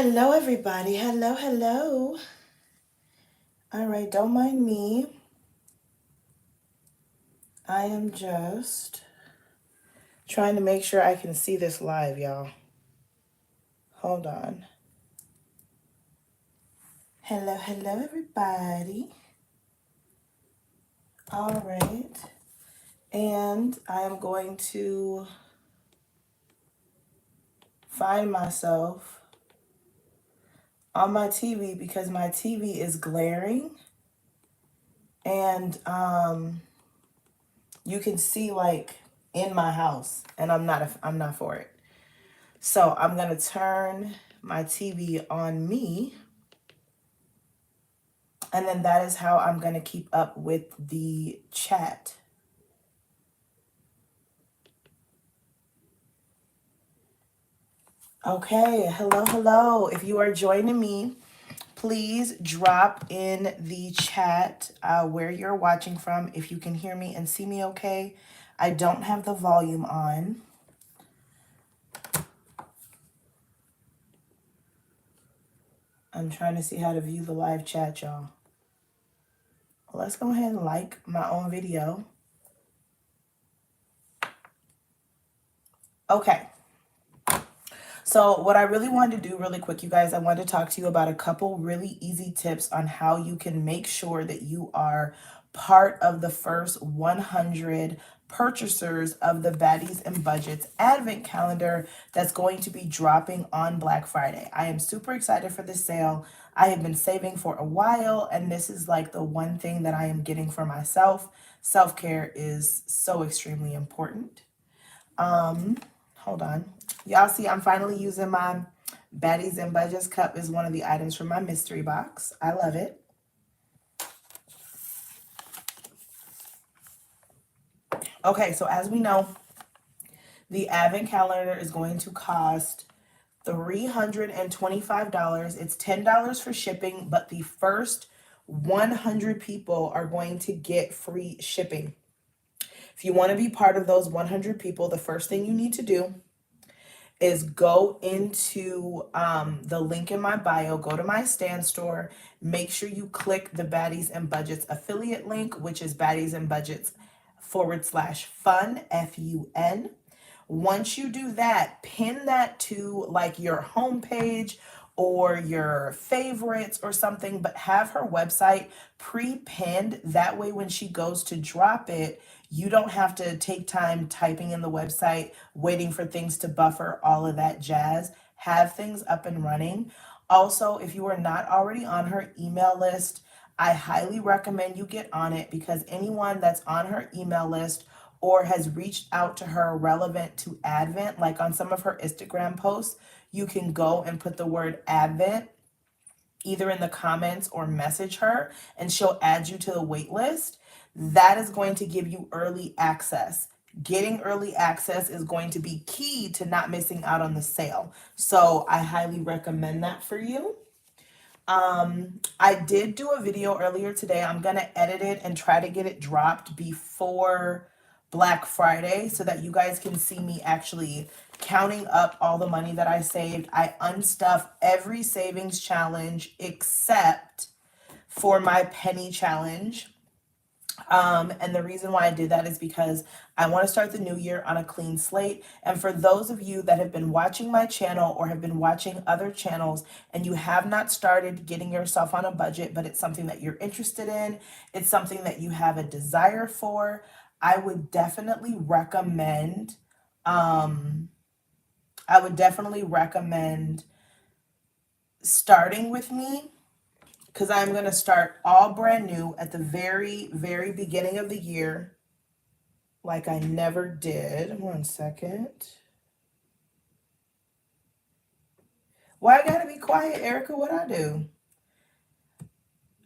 Hello, everybody. Hello, hello. All right, don't mind me. I am just trying to make sure I can see this live, y'all. Hold on. Hello, hello, everybody. All right. And I am going to find myself on my TV because my TV is glaring and you can see like in my house and I'm not for it. So I'm going to turn my TV on me. And then that is how I'm going to keep up with the chat. Okay, hello, hello. If you are joining me, please drop in the chat where you're watching from. If you can hear me and see me okay. I don't have the volume on. I'm trying to see how to view the live chat, y'all. Let's go ahead and like my own video. Okay. So what I really wanted to do really quick, you guys, I wanted to talk to you about a couple really easy tips on how you can make sure that you are part of the first 100 purchasers of the Baddies and Budgets advent calendar that's going to be dropping on Black Friday. I am super excited for this sale. I have been saving for a while, and this is like the one thing that I am getting for myself. Self-care is so extremely important. Hold on. Y'all see I'm finally using my Baddies and Budgets cup as one of the items from my mystery box. I love it. Okay, so as we know, the advent calendar is going to cost $325. It's $10 for shipping, but the first 100 people are going to get free shipping. If you want to be part of those 100 people, the first thing you need to do is go into the link in my bio, go to my stand store, make sure you click the Baddies and Budgets affiliate link, which is Baddies and Budgets /fun, FUN. Once you do that, pin that to like your homepage or your favorites or something, but have her website pre-pinned. That way, when she goes to drop it, you don't have to take time typing in the website, waiting for things to buffer, all of that jazz. Have things up and running. Also, if you are not already on her email list, I highly recommend you get on it because anyone that's on her email list or has reached out to her relevant to Advent, like on some of her Instagram posts, you can go and put the word Advent either in the comments or message her and she'll add you to the wait list. That is going to give you early access. Getting early access is going to be key to not missing out on the sale. So I highly recommend that for you. I did do a video earlier today. I'm going to edit it and try to get it dropped before Black Friday so that you guys can see me actually counting up all the money that I saved. I unstuffed every savings challenge except for my penny challenge. And the reason why I did that is because I want to start the new year on a clean slate. And for those of you that have been watching my channel or have been watching other channels and you have not started getting yourself on a budget, but it's something that you're interested in, it's something that you have a desire for, I would definitely recommend, starting with me because I'm going to start all brand new at the very, very beginning of the year, like I never did. 1 second. Why I gotta be quiet, Erica? What I do?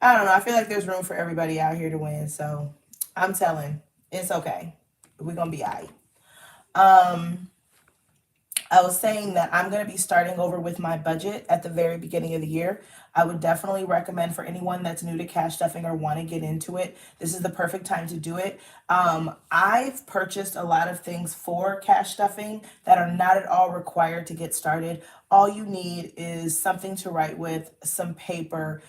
I don't know. I feel like there's room for everybody out here to win, so I'm telling. It's okay. We're gonna be all right. I was saying that I'm going to be starting over with my budget at the very beginning of the year. I would definitely recommend for anyone that's new to cash stuffing or want to get into it, this is the perfect time to do it. I've purchased a lot of things for cash stuffing that are not at all required to get started. All you need is something to write with, some paper,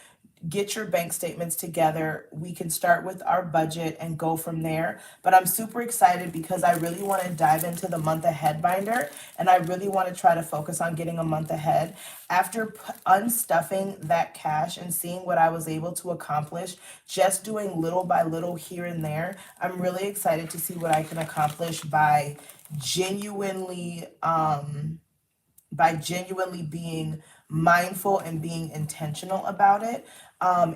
get your bank statements together. We can start with our budget and go from there. But I'm super excited because I really want to dive into the month ahead binder, and I really want to try to focus on getting a month ahead. After unstuffing that cash and seeing what I was able to accomplish, just doing little by little here and there, I'm really excited to see what I can accomplish genuinely by genuinely being mindful and being intentional about it.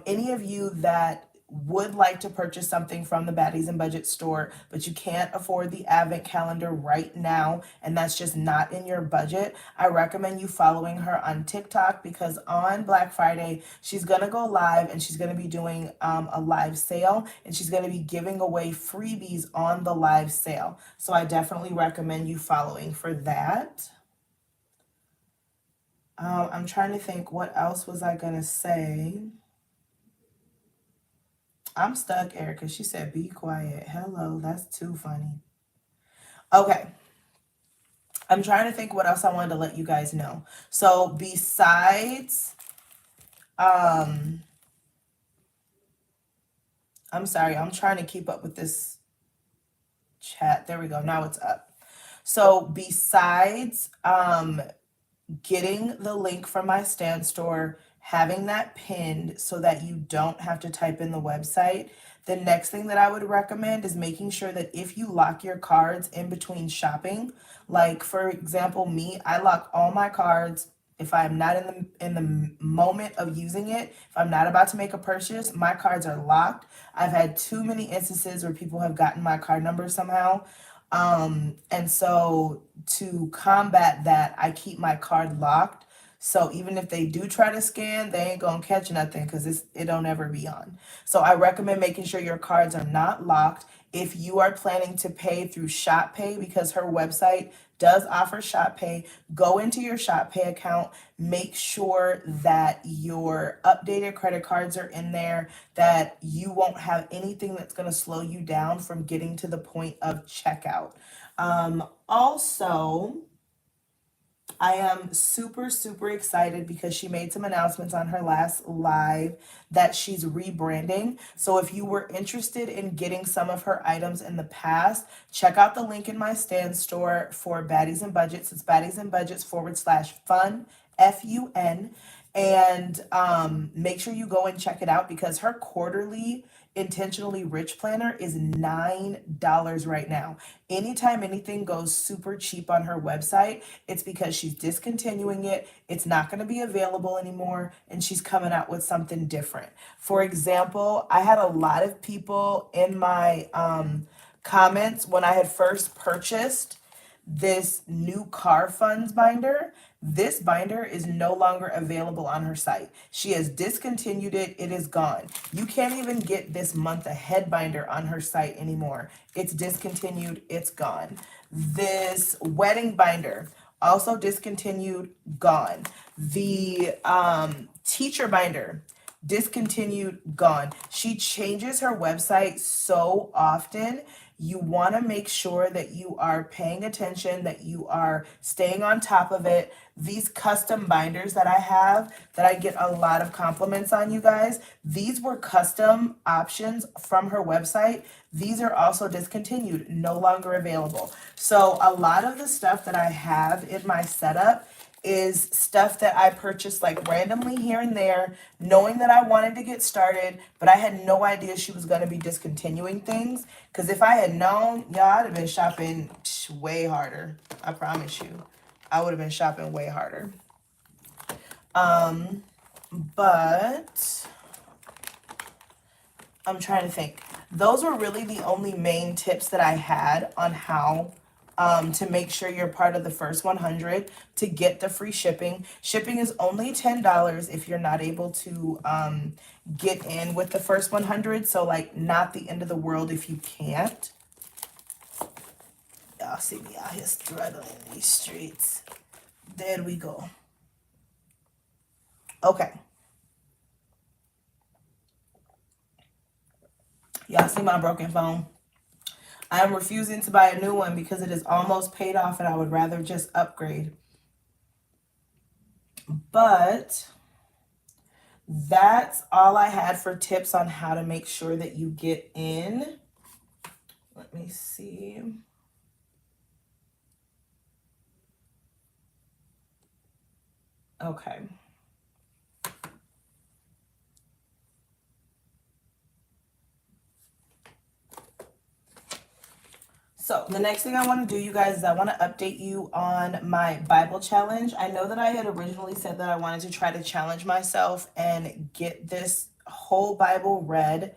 Any of you that would like to purchase something from the Baddies and Budget store, but you can't afford the advent calendar right now, and that's just not in your budget, I recommend you following her on TikTok, because on Black Friday, she's gonna go live and she's gonna be doing a live sale, and she's gonna be giving away freebies on the live sale. So I definitely recommend you following for that. I'm trying to think, what else was I gonna say? I'm stuck, Erica. She said, be quiet. Hello, that's too funny. Okay. I'm trying to think what else I wanted to let you guys know. So besides, I'm sorry, I'm trying to keep up with this chat. There we go. Now it's up. So besides, getting the link from my stand store, having that pinned so that you don't have to type in the website, the next thing that I would recommend is making sure that if you lock your cards in between shopping, like for example, me, I lock all my cards. If I'm not in the moment of using it, if I'm not about to make a purchase, my cards are locked. I've had too many instances where people have gotten my card number somehow. And so to combat that, I keep my card locked. So even if they do try to scan, they ain't gonna catch nothing because it don't ever be on. So I recommend making sure your cards are not locked. If you are planning to pay through Shop Pay, because her website does offer Shop Pay, go into your Shop Pay account, make sure that your updated credit cards are in there, that you won't have anything that's going to slow you down from getting to the point of checkout. Also, I am super, super excited because she made some announcements on her last live that she's rebranding. So if you were interested in getting some of her items in the past, check out the link in my stand store for Baddies and Budgets. It's Baddies and Budgets /fun, FUN. And make sure you go and check it out because her quarterly Intentionally Rich planner is $9 right now. Anytime anything goes super cheap on her website, it's because she's discontinuing it. It's not going to be available anymore, and she's coming out with something different. For example, I had a lot of people in my comments when I had first purchased this new car funds binder. This binder is no longer available on her site. She has discontinued it. It is gone. You can't even get this month ahead binder on her site anymore. It's discontinued. It's gone. This wedding binder, also discontinued, gone. The teacher binder, discontinued, gone. She changes her website so often. You want to make sure that you are paying attention, that you are staying on top of it. These custom binders that I have, that I get a lot of compliments on, you guys, these were custom options from her website. These are also discontinued, no longer available. So a lot of the stuff that I have in my setup is stuff that I purchased like randomly here and there, knowing that I wanted to get started, but I had no idea she was going to be discontinuing things. Because if I had known, y'all, I'd have been shopping way harder. I promise you. I would have been shopping way harder. But I'm trying to think. Those were really the only main tips that I had on how to make sure you're part of the first 100 to get the free shipping. Shipping is only $10 if you're not able to get in with the first 100. So like not the end of the world if you can't. Y'all see me out here struggling in these streets. There we go. Okay. Y'all see my broken phone? I am refusing to buy a new one because it is almost paid off and I would rather just upgrade. But that's all I had for tips on how to make sure that you get in. Let me see. Okay. So the next thing I want to do, you guys, is I want to update you on my Bible challenge. I know that I had originally said that I wanted to try to challenge myself and get this whole Bible read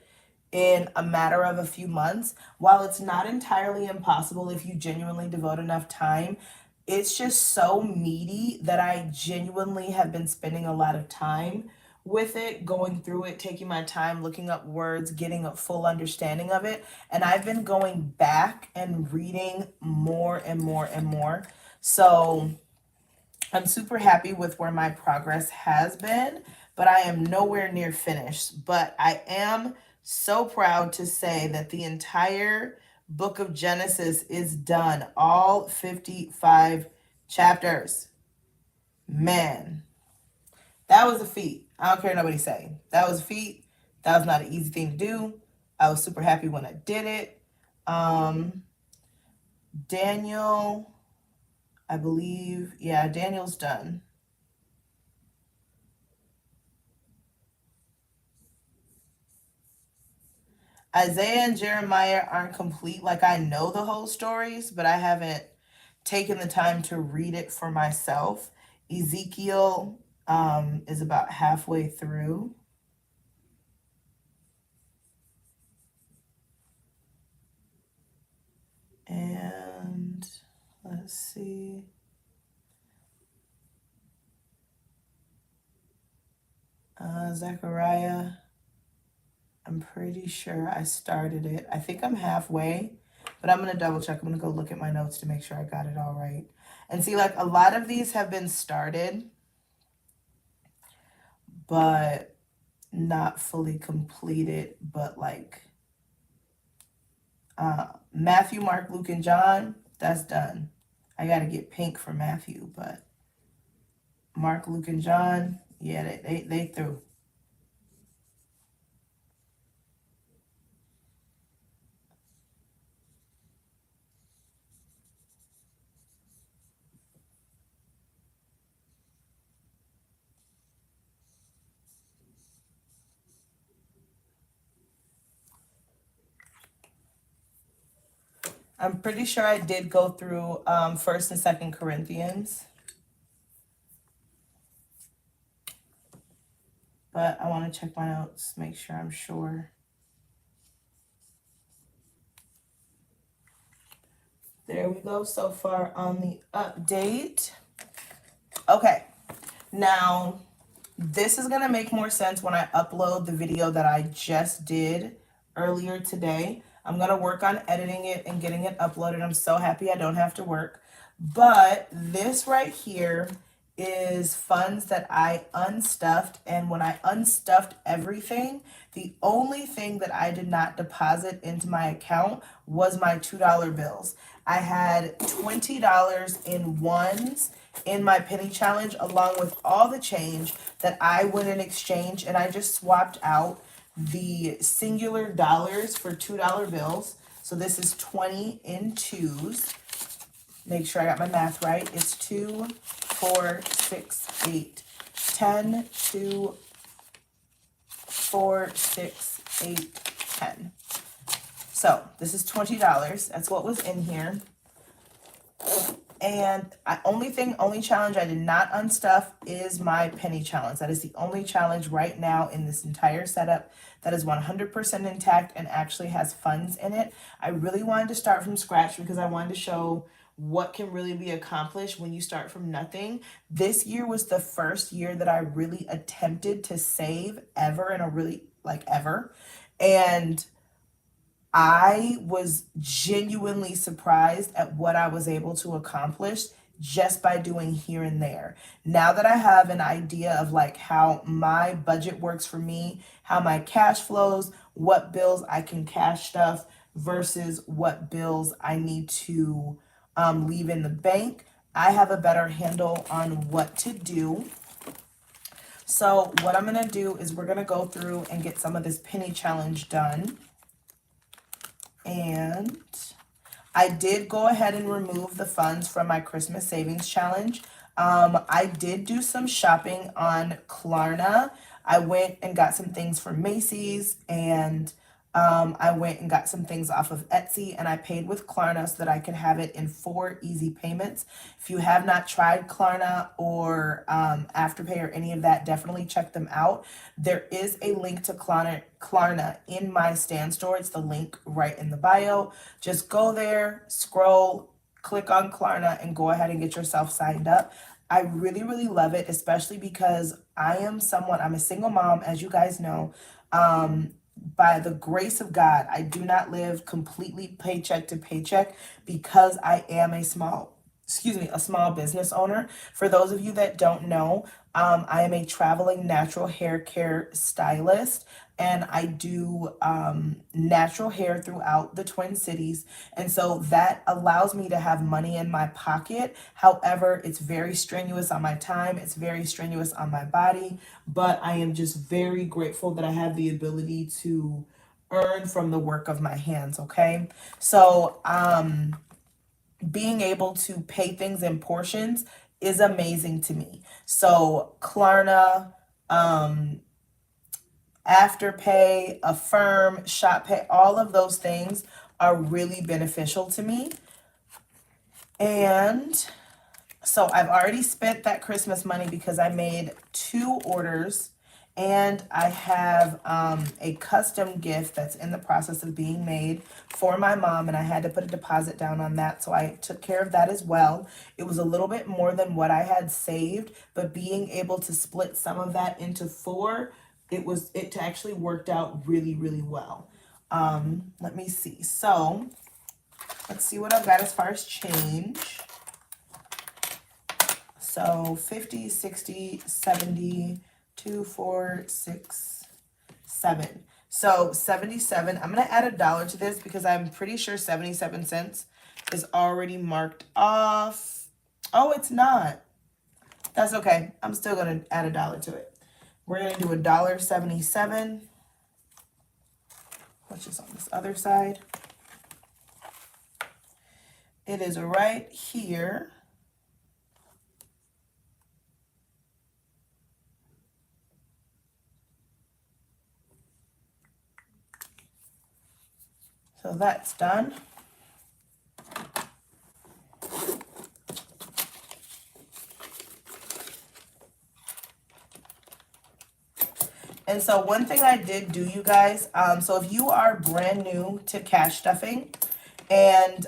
in a matter of a few months. While it's not entirely impossible if you genuinely devote enough time, it's just so meaty that I genuinely have been spending a lot of time with it, going through it, taking my time, looking up words, getting a full understanding of it. And I've been going back and reading more and more and more. So I'm super happy with where my progress has been, but I am nowhere near finished. But I am so proud to say that the entire book of Genesis is done, all 55 chapters. Man, that was a feat. I don't care what nobody say. That was a feat. That was not an easy thing to do. I was super happy when I did it. Daniel, I believe, yeah, Daniel's done. Isaiah and Jeremiah aren't complete. Like, I know the whole stories, but I haven't taken the time to read it for myself. Ezekiel is about halfway through. And let's see. Zechariah, I'm pretty sure I started it. I think I'm halfway, but I'm going to double check. I'm going to go look at my notes to make sure I got it all right. And see, like, a lot of these have been started, but not fully completed. But like Matthew, Mark, Luke, and John, that's done. I got to get pink for Matthew, but Mark, Luke, and John, yeah, they through. I'm pretty sure I did go through First and Second Corinthians, but I want to check my notes, make sure I'm sure. There we go, so far on the update. Okay, now this is gonna make more sense when I upload the video that I just did earlier today. I'm gonna work on editing it and getting it uploaded. I'm so happy I don't have to work. But this right here is funds that I unstuffed, and when I unstuffed everything, the only thing that I did not deposit into my account was my $2 bills. I had $20 in ones in my penny challenge, along with all the change that I went in exchange, and I just swapped out the singular dollars for $2 bills. So this is 20 in twos. Make sure I got my math right. It's 2, 4, 6, 8, 10, 2, 4, 6, 8, 10. So this is $20. That's what was in here. And only challenge I did not unstuff is my penny challenge. That is the only challenge right now in this entire setup that is 100% intact and actually has funds in it. I really wanted to start from scratch because I wanted to show what can really be accomplished when you start from nothing. This year was the first year that I really attempted to save ever, in a really, like, ever. And I was genuinely surprised at what I was able to accomplish just by doing here and there. Now that I have an idea of like how my budget works for me, how my cash flows, what bills I can cash stuff versus what bills I need to leave in the bank, I have a better handle on what to do. So what I'm gonna do is we're gonna go through and get some of this penny challenge done. And I did go ahead and remove the funds from my Christmas savings challenge. I did do some shopping on Klarna. I went and got some things from Macy's, and I went and got some things off of Etsy, and I paid with Klarna so that I could have it in 4 easy payments. If you have not tried Klarna or Afterpay or any of that, definitely check them out. There is a link to Klarna in my Stan store. It's the link right in the bio. Just go there, scroll, click on Klarna, and go ahead and get yourself signed up. I really, really love it, especially because I'm a single mom, as you guys know. By the grace of God, I do not live completely paycheck to paycheck because I am a small business owner. For those of you that don't know, I am a traveling natural hair care stylist, and I do natural hair throughout the Twin Cities. And so that allows me to have money in my pocket. However, it's very strenuous on my time. It's very strenuous on my body, but I am just very grateful that I have the ability to earn from the work of my hands. Okay. So, being able to pay things in portions is amazing to me. So Klarna, Afterpay, Affirm, ShopPay, all of those things are really beneficial to me. And so I've already spent that Christmas money because I made 2 orders, and I have a custom gift that's in the process of being made for my mom, and I had to put a deposit down on that, so I took care of that as well. It was a little bit more than what I had saved, but being able to split some of that into 4, it actually worked out really, really well. Let me see. So let's see what I've got as far as change. So 50, 60, 70, 2, 4, 6, 7. So 77. I'm going to add $1 to this because I'm pretty sure 77 cents is already marked off. Oh, it's not. That's okay. I'm still going to add $1 to it. We're going to do $1.77, which is on this other side. It is right here. So that's done. And so one thing I did do, you guys, so if you are brand new to cash stuffing and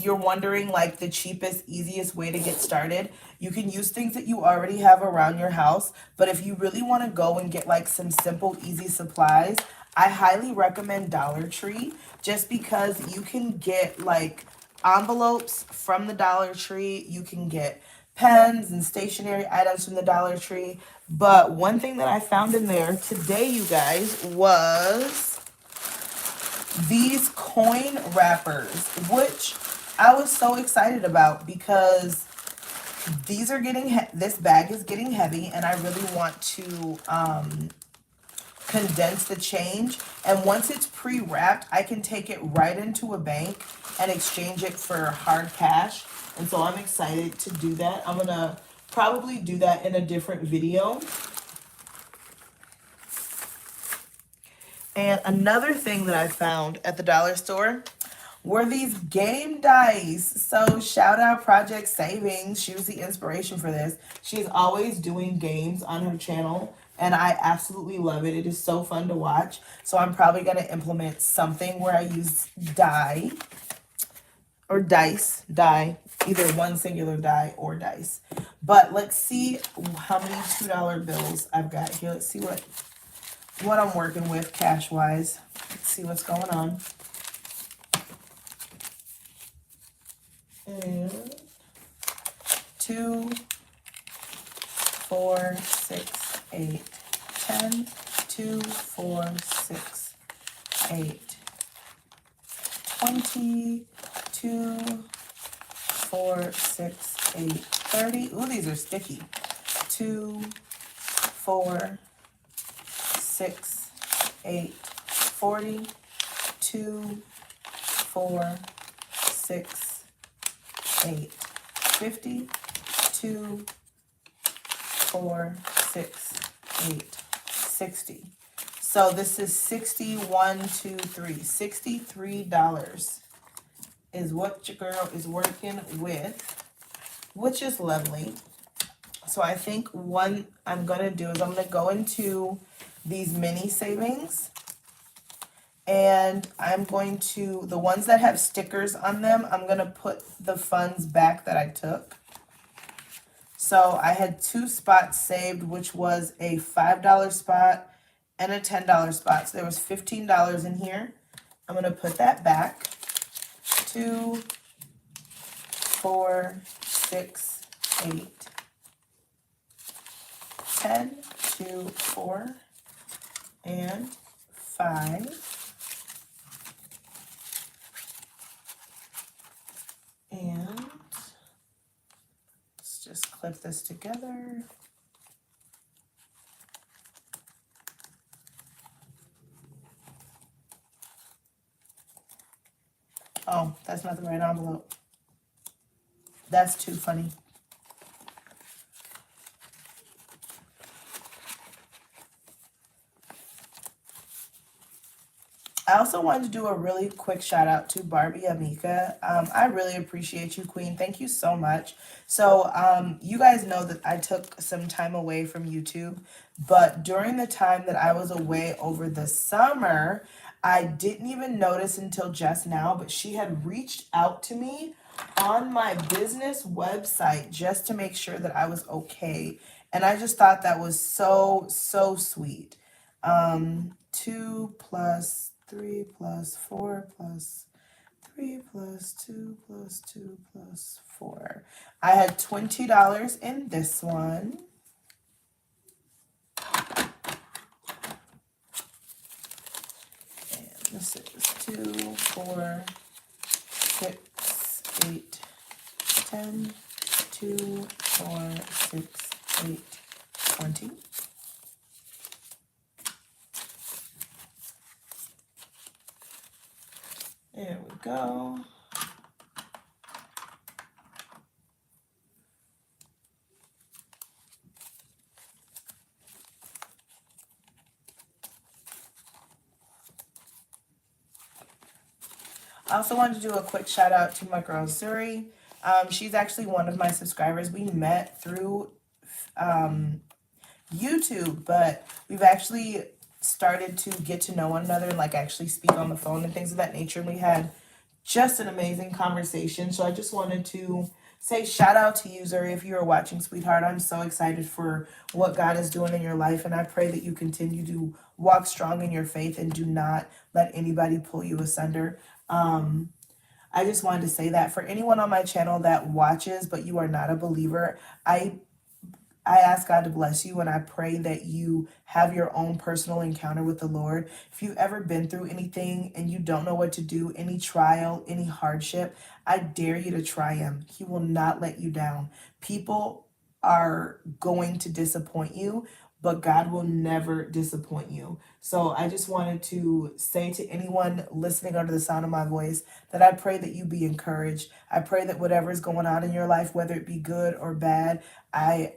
you're wondering like the cheapest, easiest way to get started, you can use things that you already have around your house. But if you really want to go and get like some simple, easy supplies, I highly recommend Dollar Tree, just because you can get like envelopes from the Dollar Tree. You can get pens and stationery items from the Dollar Tree. But one thing that I found in there today, you guys, was these coin wrappers, which I was so excited about because these are this bag is getting heavy, and I really want to condense the change. And once it's pre-wrapped, I can take it right into a bank and exchange it for hard cash. And so I'm excited to do that. I'm gonna probably do that in a different video. And another thing that I found at the dollar store were these game dice. So shout out Project Savings. She was the inspiration for this. She's always doing games on her channel, and I absolutely love it. It is so fun to watch. So I'm probably going to implement something where I use die, either one singular die or dice. But let's see how many $2 bills I've got here. Let's see what I'm working with cash wise. Let's see what's going on. And 2, 4, 6, 8, 10, 2, 4, 6, 8, 20, 2, 4, 6, 8, 30. Ooh, these are sticky. 2, 4, 6, 8, 40. 2, 4, 6, 8, 50. 2, 4, 6, 8, 60. So this is 61, 2, 3. $63 is what your girl is working with, which is lovely. So I think what I'm going to do is I'm going to go into these mini savings, and I'm going to, the ones that have stickers on them, I'm going to put the funds back that I took. So I had 2 spots saved, which was a $5 spot and a $10 spot. So there was $15 in here. I'm going to put that back. 2, 4, 6, 8, 10, 2, 4, and 5. And let's just clip this together. Oh, that's not the right envelope. That's too funny. I also wanted to do a really quick shout out to Barbie Amika. I really appreciate you, Queen. Thank you so much. So you guys know that I took some time away from YouTube, but during the time that I was away over the summer, I didn't even notice until just now, but she had reached out to me on my business website just to make sure that I was okay. And I just thought that was so, so sweet. 2 plus 3 plus 4 plus 3 plus 2 plus 2 plus 4. I had $20 in this one. And this is 2, 4, 6, 8, 10, 2, 4, 6, 8, 20. There we go. I also wanted to do a quick shout out to my girl Zuri. She's actually one of my subscribers. We met through YouTube, but we've actually started to get to know one another and like actually speak on the phone and things of that nature. And we had just an amazing conversation. So I just wanted to say shout out to you, Zuri, if you are watching, sweetheart. I'm so excited for what God is doing in your life, and I pray that you continue to walk strong in your faith and do not let anybody pull you asunder. I just wanted to say that for anyone on my channel that watches but you are not a believer, I ask God to bless you, and I pray that you have your own personal encounter with the Lord. If you've ever been through anything and you don't know what to do, any trial, any hardship, I dare you to try Him. He will not let you down. People are going to disappoint you, but God will never disappoint you. So I just wanted to say to anyone listening under the sound of my voice that I pray that you be encouraged. I pray that whatever is going on in your life, whether it be good or bad, I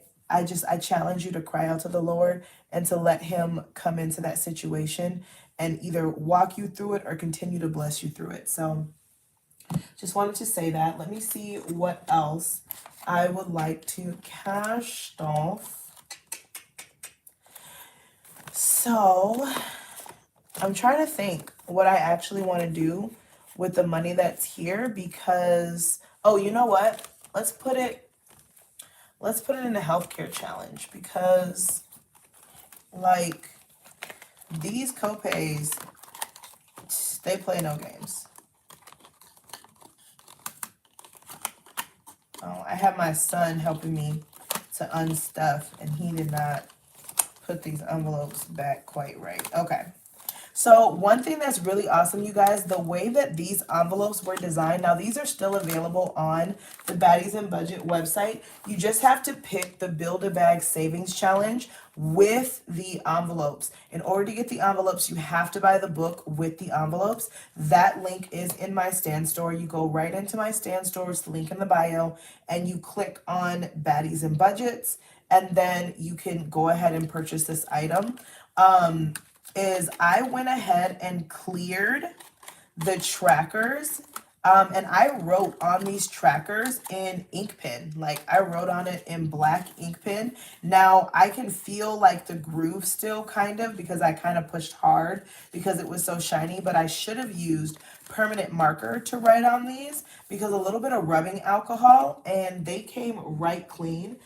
challenge you to cry out to the Lord and to let Him come into that situation and either walk you through it or continue to bless you through it. So just wanted to say that. Let me see what else I would like to cash off. So I'm trying to think what I actually want to do with the money that's here, because, oh, you know what? Let's put it in a healthcare challenge, because like these copays, they play no games. Oh, I have my son helping me to unstuff, and he did not put these envelopes back quite right. Okay. So one thing that's really awesome, you guys, the way that these envelopes were designed, now these are still available on the Baddies and Budget website. You just have to pick the Build-A-Bag Savings Challenge with the envelopes. In order to get the envelopes, you have to buy the book with the envelopes. That link is in my Stan Store. You go right into my Stan Store, it's the link in the bio, and you click on Baddies and Budgets, and then you can go ahead and purchase this item. Is I went ahead and cleared the trackers, and I wrote on these trackers in ink pen. Like I wrote on it in black ink pen. Now I can feel like the groove still kind of, because I kind of pushed hard because it was so shiny, but I should have used permanent marker to write on these, because a little bit of rubbing alcohol and they came right clean.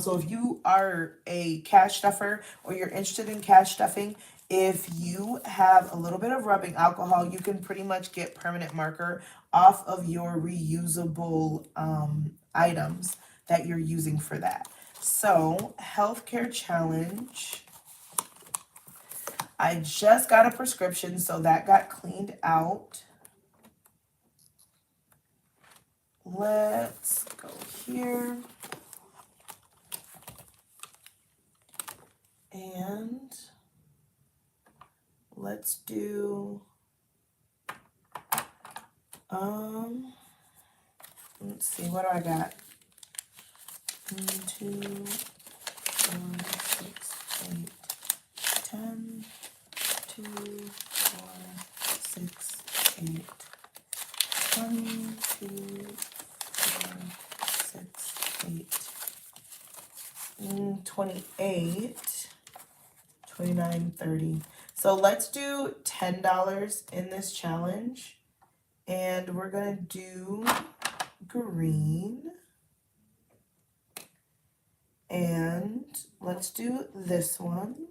So if you are a cash stuffer or you're interested in cash stuffing, if you have a little bit of rubbing alcohol, you can pretty much get permanent marker off of your reusable items that you're using for that. So, healthcare challenge. I just got a prescription, so that got cleaned out. Let's go here. And let's do, let's see, what do I got? 1, 2, 4, 6, 8, 10, 2, 4, 6, 8, 20, 2, 4, 6, 8, 28, 29, 30. So let's do $10 in this challenge, and we're gonna do green, and let's do this one.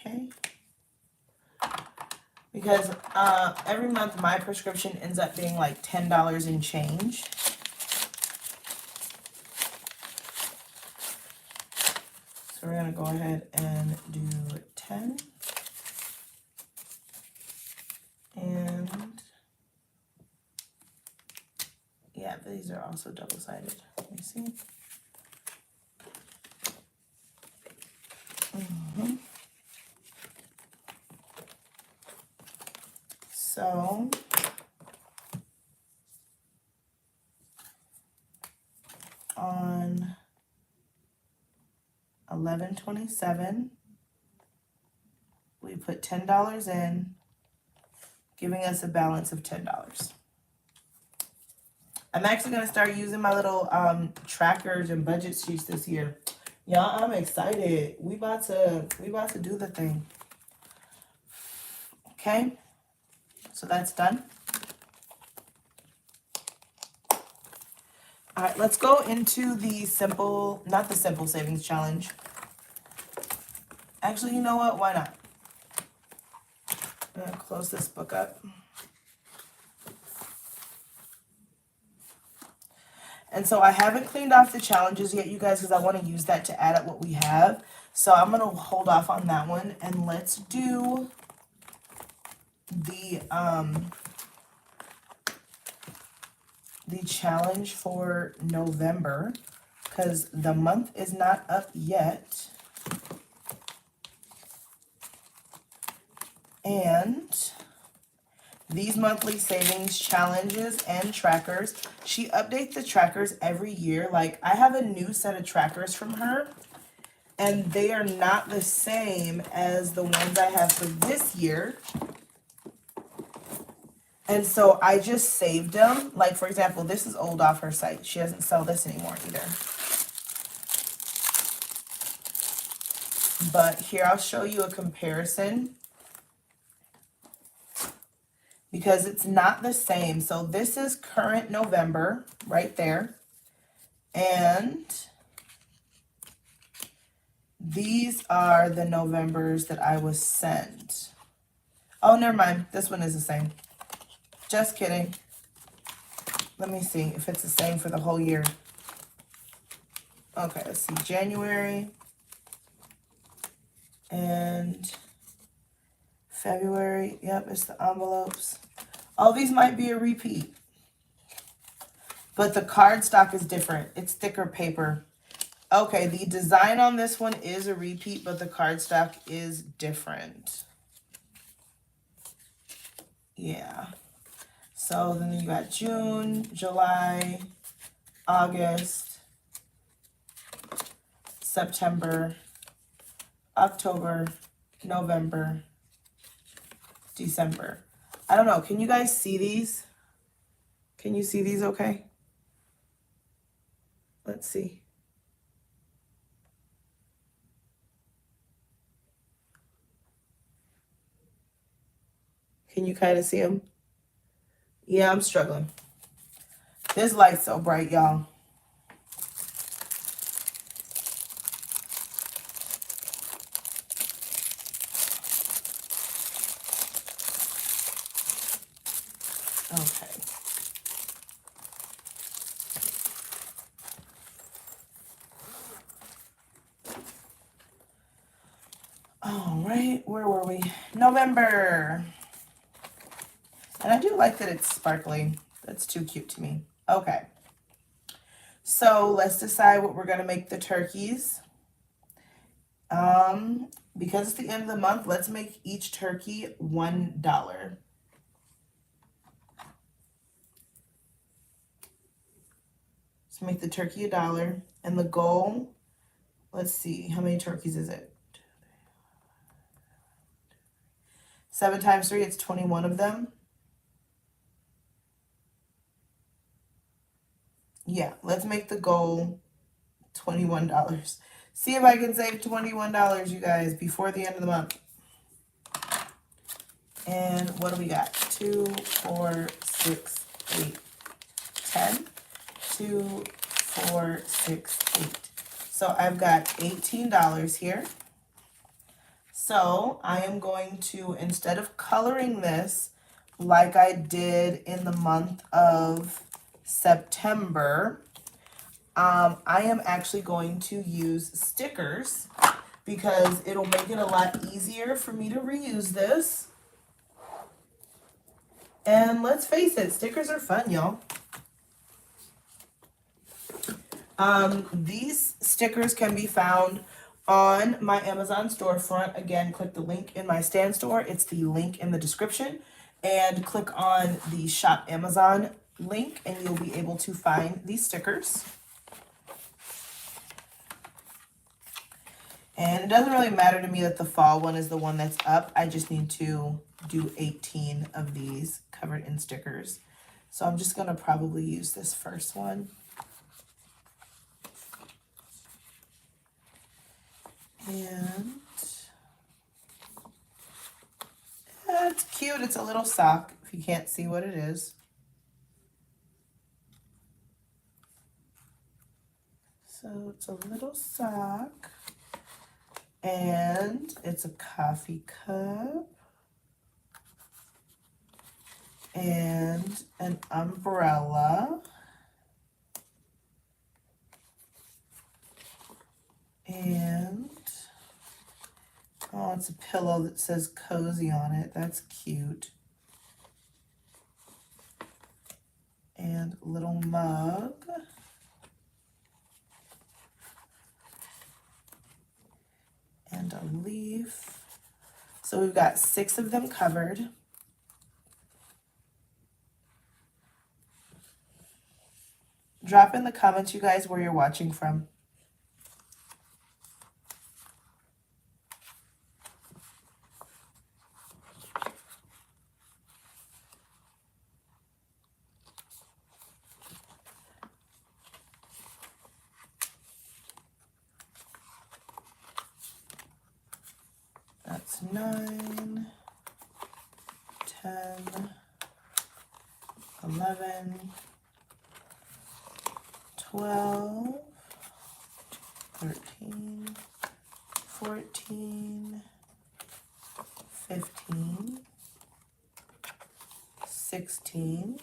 Okay. Because every month my prescription ends up being like $10 in change. So we're gonna go ahead and do 10. And yeah, these are also double-sided. Let me see. So on 11/27, we put $10 in, giving us a balance of $10. I'm actually gonna start using my little trackers and budget sheets this year. Y'all, I'm excited. We about to do the thing. Okay, so that's done. All right, let's go into the simple, not the simple savings challenge. Actually, you know what? Why not? I'm gonna close this book up. And so I haven't cleaned off the challenges yet, you guys, because I want to use that to add up what we have. So I'm gonna hold off on that one, and let's do the challenge for November, because the month is not up yet. And these monthly savings challenges and trackers, she updates the trackers every year. Like I have a new set of trackers from her, and they are not the same as the ones I have for this year. And so I just saved them. Like, for example, this is old off her site. She doesn't sell this anymore either. But here, I'll show you a comparison. because it's not the same. So this is current November right there. And these are the Novembers that I was sent. Oh, never mind. This one is the same. Just kidding. Let me see if it's the same for the whole year. Okay, let's see. January and February. Yep, it's the envelopes. All these might be a repeat, but the card stock is different. It's thicker paper. Okay, the design on this one is a repeat, but the cardstock is different. Yeah. So then you got June, July, August, September, October, November, December. I don't know. Can you guys see these? Can you see these okay? Let's see. Can you kind of see them? Yeah, I'm struggling. This light's so bright, y'all. Okay. All right, where were we? November. And I do like that it's sparkly. That's too cute to me. Okay. So let's decide what we're going to make the turkeys. Because it's the end of the month, let's make each turkey $1. Let's make the turkey $1. And the goal, let's see, how many turkeys is it? 7 times 3, it's 21 of them. Yeah, let's make the goal $21. See if I can save $21, you guys, before the end of the month. And what do we got? 2, 4, 6, 8, 10. 2, 4, 6, 8. So I've got $18 here. So I am going to, instead of coloring this like I did in the month of September, I am actually going to use stickers because it'll make it a lot easier for me to reuse this. And let's face it, stickers are fun, y'all. These stickers can be found on my Amazon storefront. Again, click the link in my stand store. It's the link in the description. And click on the Shop Amazon link and you'll be able to find these stickers. And it doesn't really matter to me that the fall one is the one that's up. I just need to do 18 of these covered in stickers. So I'm just going to probably use this first one. And it's cute. It's a little sock if you can't see what it is. So it's a little sock. And it's a coffee cup. And an umbrella. And oh, it's a pillow that says cozy on it. That's cute. And a little mug. And a leaf. So we've got 6 of them covered. Drop in the comments, you guys, where you're watching from. That's 9, 10, 11, 12, 13, 14, 15, 16,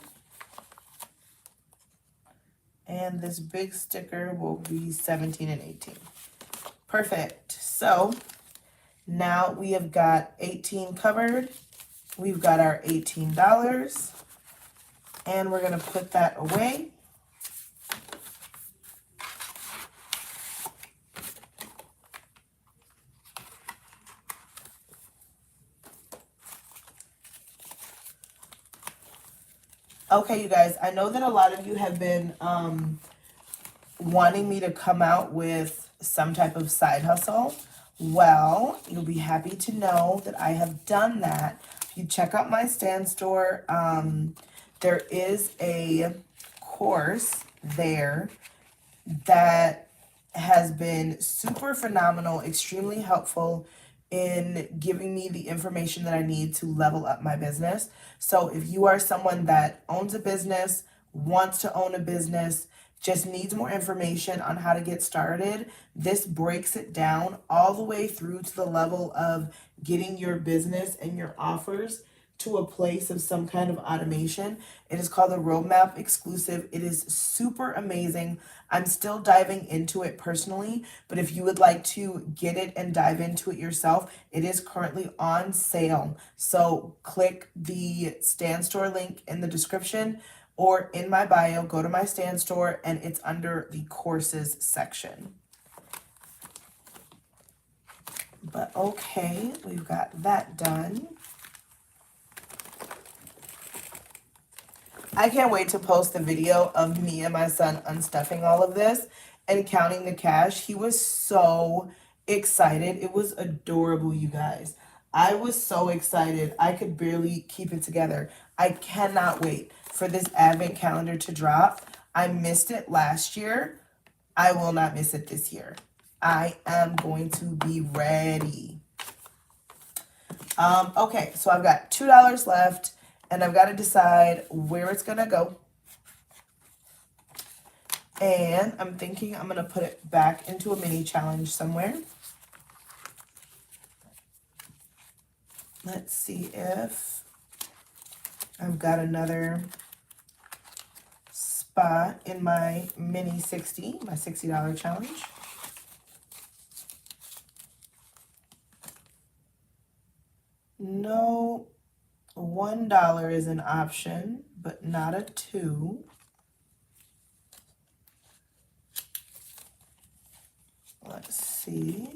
and this big sticker will be 17 and 18. Perfect. So now we have got 18 covered. We've got our $18, and we're going to put that away. Okay, you guys, I know that a lot of you have been wanting me to come out with some type of side hustle. Well, you'll be happy to know that I have done that. If you check out my Stan store, there is a course there that has been super phenomenal, extremely helpful in giving me the information that I need to level up my business. So if you are someone that owns a business, wants to own a business, just needs more information on how to get started, this breaks it down all the way through to the level of getting your business and your offers to a place of some kind of automation. It is called the Roadmap Exclusive. It is super amazing. I'm still diving into it personally, but if you would like to get it and dive into it yourself, it is currently on sale. So click the Stan Store link in the description or in my bio, go to my Stan Store, and it's under the courses section. But okay, we've got that done. I can't wait to post the video of me and my son unstuffing all of this and counting the cash. He was so excited. It was adorable, you guys. I was so excited. I could barely keep it together. I cannot wait for this advent calendar to drop. I missed it last year. I will not miss it this year. I am going to be ready. Okay, so I've got $2 left. And I've got to decide where it's going to go. And I'm thinking I'm going to put it back into a mini challenge somewhere. Let's see if I've got another spot in my mini 60, my $60 challenge. No. $1 is an option, but not a 2. Let's see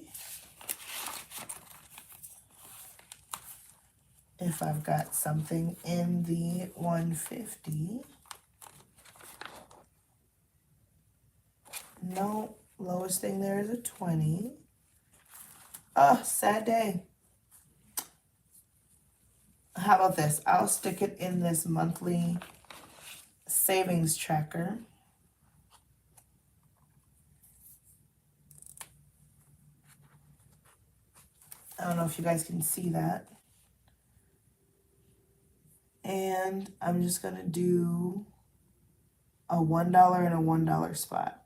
if I've got something in the 150. No, lowest thing there is a 20. Oh, sad day. How about this? I'll stick it in this monthly savings tracker. I don't know if you guys can see that. And I'm just going to do a $1 and a $1 spot.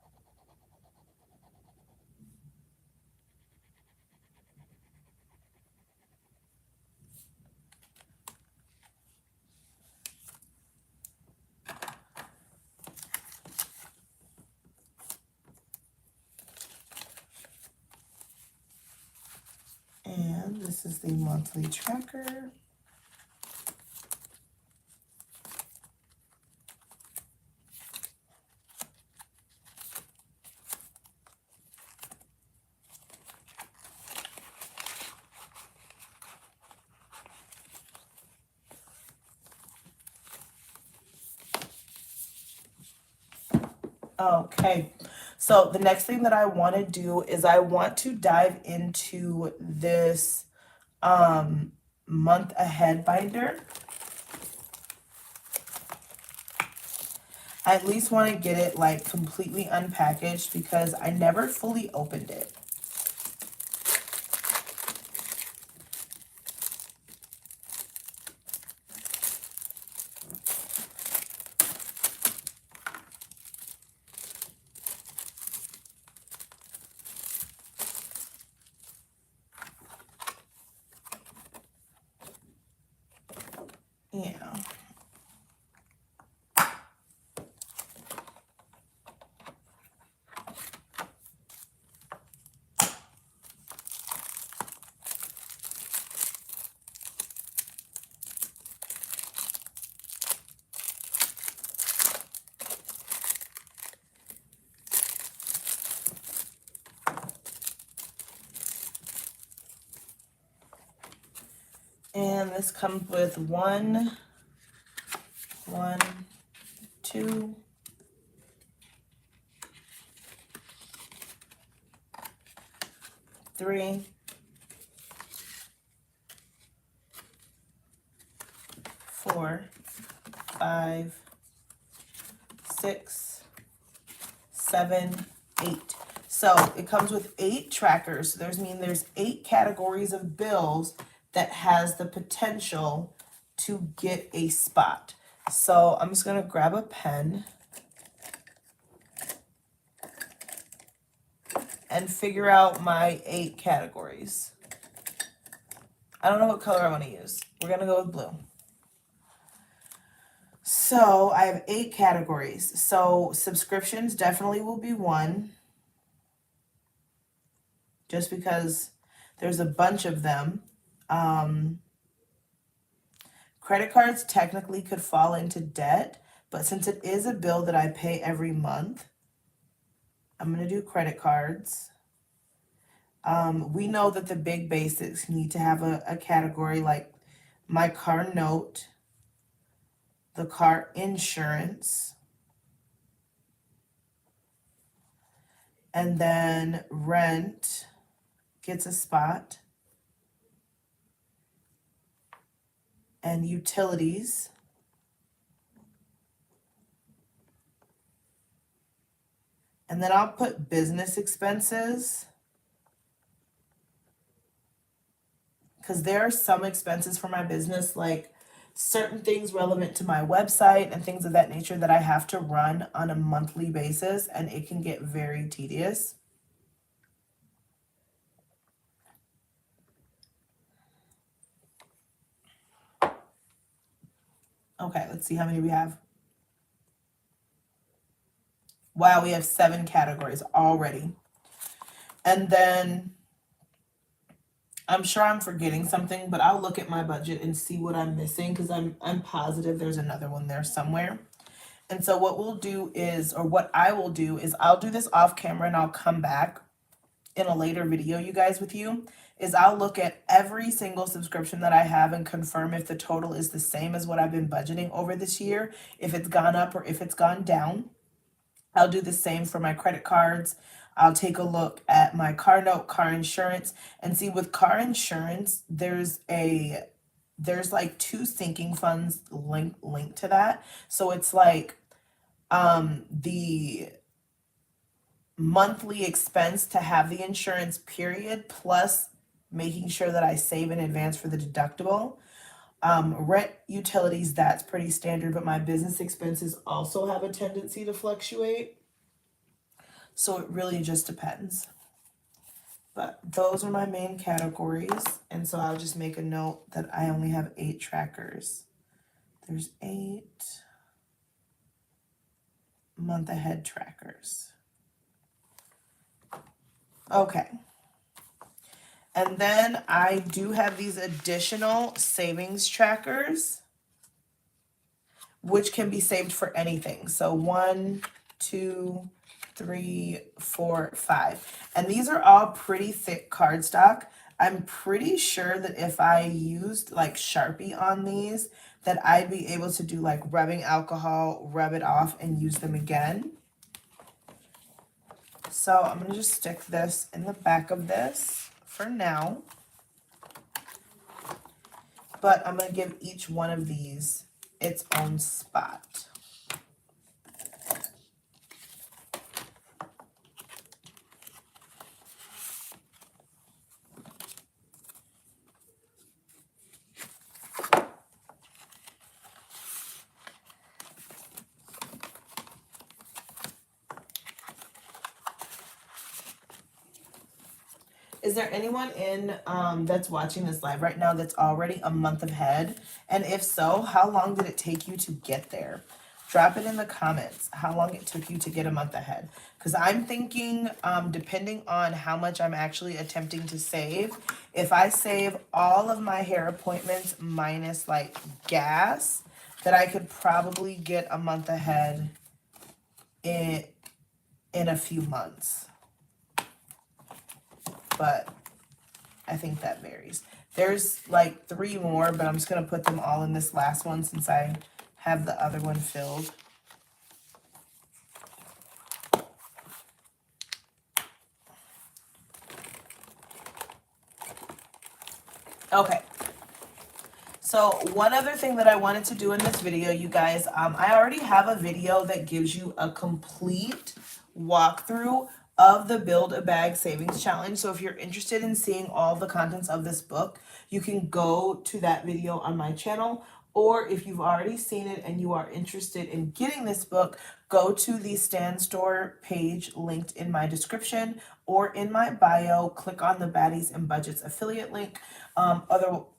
And this is the monthly tracker. Okay, so the next thing that I want to do is I want to dive into this month ahead binder. I at least want to get it like completely unpackaged because I never fully opened it. And this comes with 1, 2, 3, 4, 5, 6, 7, 8. So it comes with 8 trackers. So there's 8 categories of bills that has the potential to get a spot. So I'm just gonna grab a pen and figure out my 8 categories. I don't know what color I want to use. We're gonna go with blue. So I have 8 categories. So subscriptions definitely will be one, just because there's a bunch of them. Credit cards technically could fall into debt, but since it is a bill that I pay every month, I'm going to do credit cards. We know that the big basics need to have a category like my car note, the car insurance, and then rent gets a spot, and utilities. And then I'll put business expenses, because there are some expenses for my business, like certain things relevant to my website and things of that nature that I have to run on a monthly basis, and it can get very tedious. Okay, let's see how many we have. Wow, we have 7 categories already. And then I'm sure I'm forgetting something, but I'll look at my budget and see what I'm missing, because I'm positive there's another one there somewhere. And so what we'll do is, or what I will do is, I'll do this off camera and I'll come back in a later video, you guys, with you, is I'll look at every single subscription that I have and confirm if the total is the same as what I've been budgeting over this year, if it's gone up or if it's gone down. I'll do the same for my credit cards. I'll take a look at my car note, car insurance, and see with car insurance, there's like 2 sinking funds linked to that. So it's like the monthly expense to have the insurance period, plus making sure that I save in advance for the deductible. Rent, utilities, that's pretty standard, but my business expenses also have a tendency to fluctuate. So it really just depends. But those are my main categories. And so I'll just make a note that I only have 8 trackers. There's 8 month ahead trackers. Okay. And then I do have these additional savings trackers, which can be saved for anything. So 1, 2, 3, 4, 5. And these are all pretty thick cardstock. I'm pretty sure that if I used like Sharpie on these, that I'd be able to do like rubbing alcohol, rub it off, and use them again. So I'm going to just stick this in the back of this for now. But I'm going to give each one of these its own spot. Is there anyone in that's watching this live right now that's already a month ahead? And if so, how long did it take you to get there? Drop it in the comments how long it took you to get a month ahead. Because I'm thinking, depending on how much I'm actually attempting to save, if I save all of my hair appointments minus like gas, that I could probably get a month ahead in a few months. But I think that varies. There's like 3 more, but I'm just going to put them all in this last one since I have the other one filled. Okay. So one other thing that I wanted to do in this video, you guys, I already have a video that gives you a complete walkthrough of the Build a Bag Savings Challenge. So if you're interested in seeing all the contents of this book, you can go to that video on my channel. Or if you've already seen it and you are interested in getting this book, go to the Stan Store page linked in my description or in my bio. Click on the Baddies and Budgets affiliate link.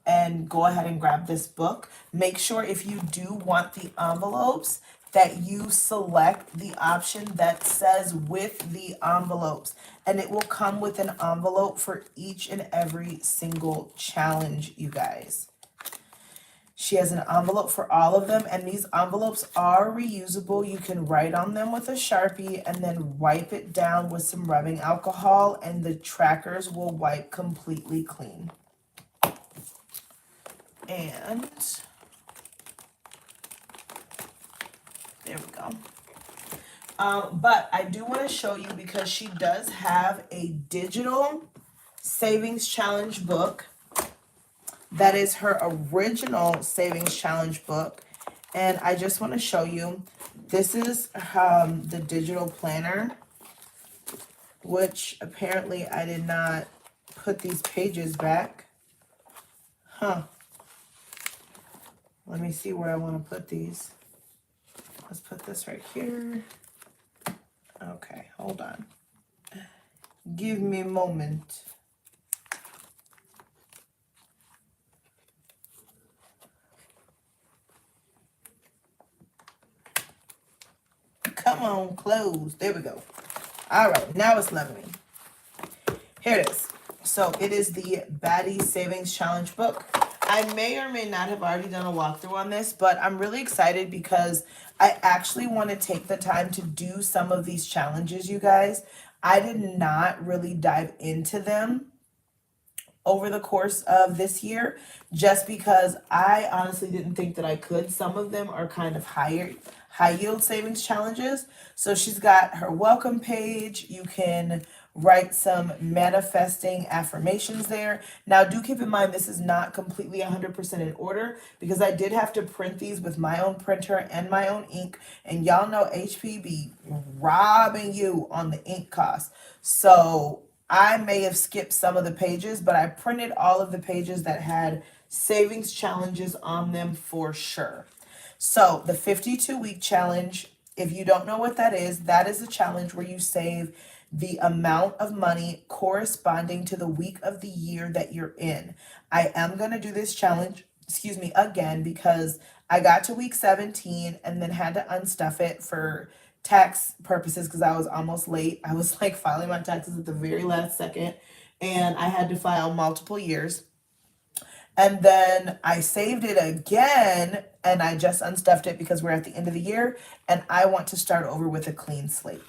And go ahead and grab this book. Make sure if you do want the envelopes that you select the option that says with the envelopes, and it will come with an envelope for each and every single challenge, you guys. She has an envelope for all of them, and these envelopes are reusable. You can write on them with a Sharpie and then wipe it down with some rubbing alcohol, and the trackers will wipe completely clean. And there we go. But I do want to show you, because she does have a digital savings challenge book. That is her original savings challenge book. And I just want to show you, this is the digital planner, which apparently I did not put these pages back. Huh. Let me see where I want to put these. Let's put this right here. Okay, hold on. Give me a moment. Come on, close. There we go. All right, now it's leveling. Here it is. So it is the Baddies Savings Challenge book. I may or may not have already done a walkthrough on this, but I'm really excited because I actually want to take the time to do some of these challenges, you guys. I did not really dive into them over the course of this year, just because I honestly didn't think that I could. Some of them are kind of high yield savings challenges. So she's got her welcome page. You can write some manifesting affirmations there. Now, do keep in mind, this is not completely 100% in order, because I did have to print these with my own printer and my own ink. And y'all know HP be robbing you on the ink cost. So I may have skipped some of the pages, but I printed all of the pages that had savings challenges on them for sure. So the 52-week challenge, if you don't know what that is a challenge where you save the amount of money corresponding to the week of the year that you're in. I am going to do this challenge, again, because I got to week 17 and then had to unstuff it for tax purposes because I was almost late. I was like filing my taxes at the very last second, and I had to file multiple years. And then I saved it again, and I just unstuffed it because we're at the end of the year, and I want to start over with a clean slate.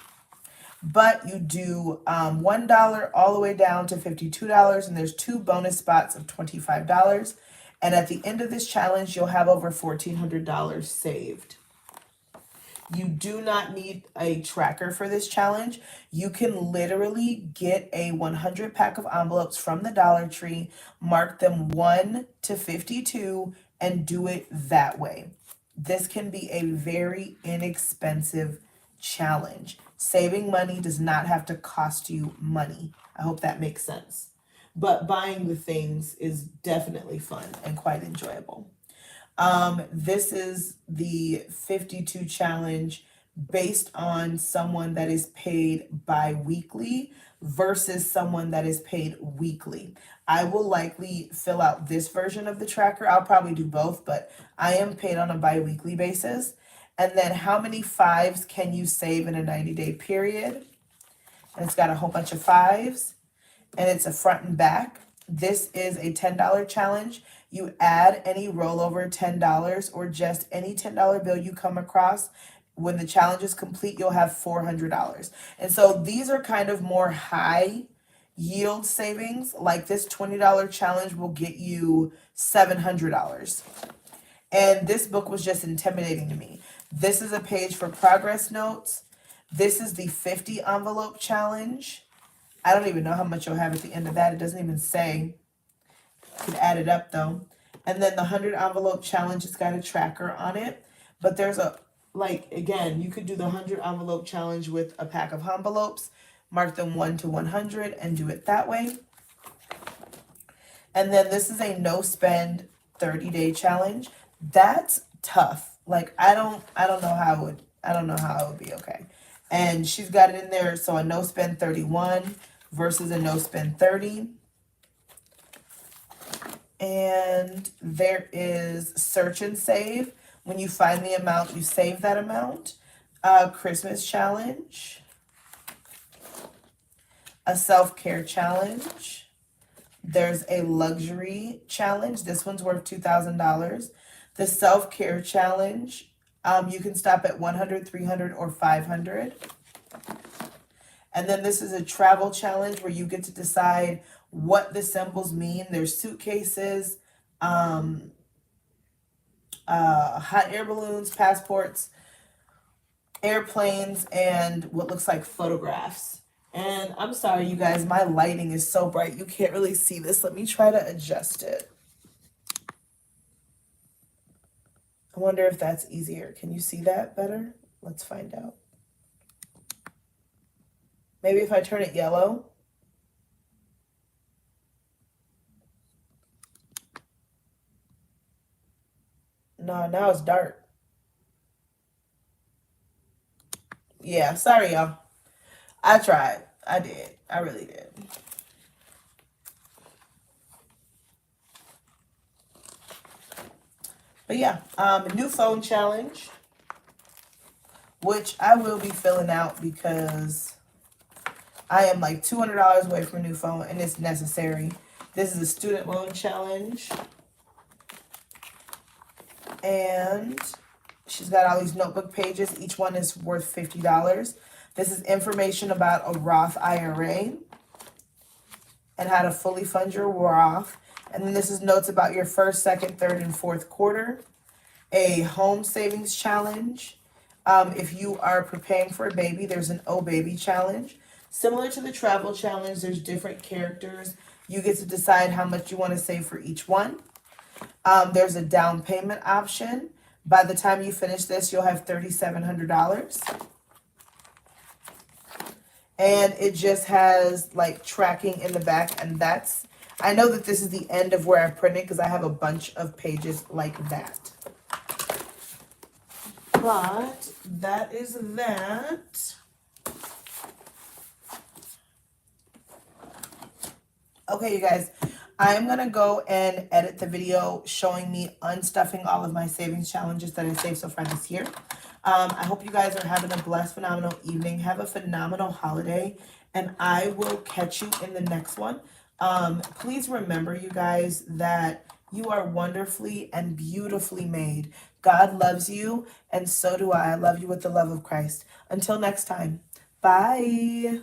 But you do $1 all the way down to $52, and there's 2 bonus spots of $25. And at the end of this challenge, you'll have over $1,400 saved. You do not need a tracker for this challenge. You can literally get a 100 pack of envelopes from the Dollar Tree, mark them 1 to 52, and do it that way. This can be a very inexpensive challenge. Saving money does not have to cost you money. I hope that makes sense. But buying the things is definitely fun and quite enjoyable. This is the 52 challenge based on someone that is paid bi-weekly versus someone that is paid weekly. I will likely fill out this version of the tracker. I'll probably do both, but I am paid on a bi-weekly basis. And then how many 5s can you save in a 90-day period? And it's got a whole bunch of 5s, and it's a front and back. This is a $10 challenge. You add any rollover $10 or just any $10 bill you come across. When the challenge is complete, you'll have $400. And so these are kind of more high yield savings, like this $20 challenge will get you $700. And this book was just intimidating to me. This is a page for progress notes. This is the 50 envelope challenge. I don't even know how much you'll have at the end of that. It doesn't even say. You could add it up though. And then the 100 envelope challenge, it's got a tracker on it. But there's a, like, again, you could do the 100 envelope challenge with a pack of envelopes, mark them 1 to 100 and do it that way. And then this is a no spend 30-day challenge. That's tough. Like, I don't know how it would be okay. And she's got it in there. So a no spend 31 versus a no spend 30. And there is search and save. When you find the amount, you save that amount. Christmas challenge. A self-care challenge. There's a luxury challenge. This one's worth $2,000. The self-care challenge, you can stop at 100, 300, or 500. And then this is a travel challenge where you get to decide what the symbols mean. There's suitcases, hot air balloons, passports, airplanes, and what looks like photographs. And I'm sorry, you guys, my lighting is so bright you can't really see this. Let me try to adjust it. I wonder if that's easier. Can you see that better? Let's find out. Maybe if I turn it yellow. No, now it's dark. Yeah, sorry, y'all. I tried. I did. I really did. But yeah, new phone challenge, which I will be filling out because I am like $200 away from a new phone and it's necessary. This is a student loan challenge. And she's got all these notebook pages. Each one is worth $50. This is information about a Roth IRA and how to fully fund your Roth. And then this is notes about your first, second, third, and fourth quarter. A home savings challenge. If you are preparing for a baby, there's an Oh Baby challenge. Similar to the travel challenge, there's different characters. You get to decide how much you want to save for each one. There's a down payment option. By the time you finish this, you'll have $3,700. And it just has like tracking in the back. And that's, I know that this is the end of where I printed because I have a bunch of pages like that. But that is that. Okay, you guys, I'm going to go and edit the video showing me unstuffing all of my savings challenges that I saved so far this year. I hope you guys are having a blessed, phenomenal evening. Have a phenomenal holiday, and I will catch you in the next one. Please remember, you guys, that you are wonderfully and beautifully made. God loves you, and so do I. I love you with the love of Christ. Until next time, bye.